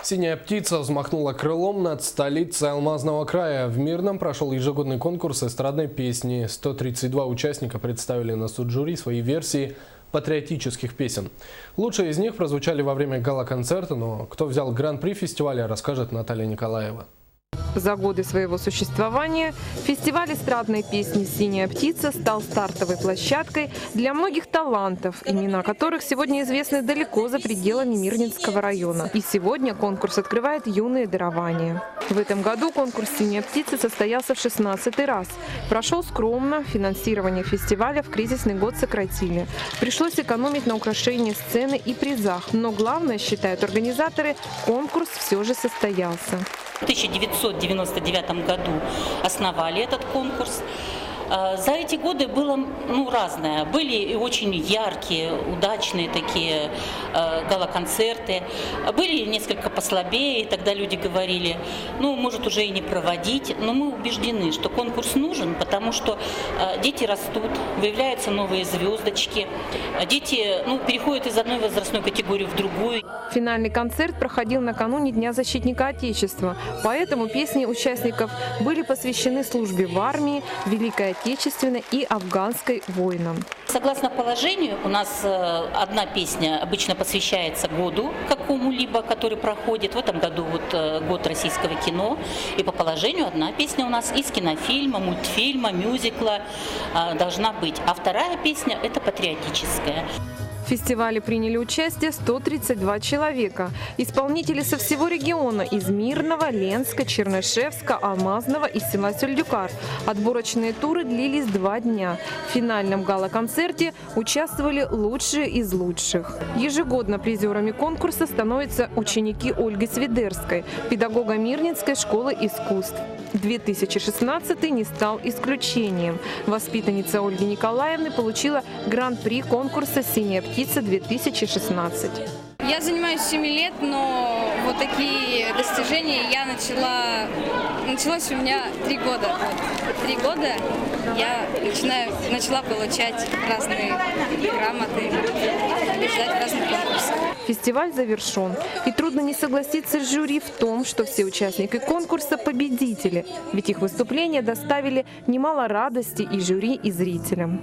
Синяя птица взмахнула крылом над столицей Алмазного края. В Мирном прошел ежегодный конкурс эстрадной песни. 132 участника представили на суд жюри свои версии патриотических песен. Лучшие из них прозвучали во время гала-концерта, но кто взял гран-при фестиваля, расскажет Наталья Николаева. За годы своего существования фестиваль эстрадной песни «Синяя птица» стал стартовой площадкой для многих талантов, имена которых сегодня известны далеко за пределами Мирнинского района. И сегодня конкурс открывает юные дарования. В этом году конкурс «Синяя птица» состоялся в 16-й раз. Прошел скромно, финансирование фестиваля в кризисный год сократили. Пришлось экономить на украшении сцены и призах, но главное, считают организаторы, конкурс все же состоялся. В 1999 году основали этот конкурс. За эти годы было разное. Были и очень яркие, удачные такие гала-концерты. Были несколько послабее, и тогда люди говорили, может уже и не проводить. Но мы убеждены, что конкурс нужен, потому что дети растут, выявляются новые звездочки. Дети переходят из одной возрастной категории в другую. Финальный концерт проходил накануне Дня защитника Отечества, поэтому песни участников были посвящены службе в армии, Великой Отечественной и афганской войнам. Согласно положению, у нас одна песня обычно посвящается году какому-либо, который проходит. В этом году год российского кино. И по положению одна песня у нас из кинофильма, мультфильма, мюзикла должна быть. А вторая песня – это патриотическая. В фестивале приняли участие 132 человека. Исполнители со всего региона – из Мирного, Ленска, Чернышевска, Алмазного и села Сюльдюкар. Отборочные туры длились 2 дня. В финальном гала-концерте участвовали лучшие из лучших. Ежегодно призерами конкурса становятся ученики Ольги Свидерской, педагога Мирнинской школы искусств. 2016 не стал исключением. Воспитанница Ольги Николаевны получила гран-при конкурса «Синяя птица-2016». Я занимаюсь 7 лет, но вот такие достижения началось у меня 3 года. 3 года я начала получать разные грамоты, побеждать в разных конкурсах. Фестиваль завершен. И трудно не согласиться с жюри в том, что все участники конкурса – победители. Ведь их выступления доставили немало радости и жюри, и зрителям.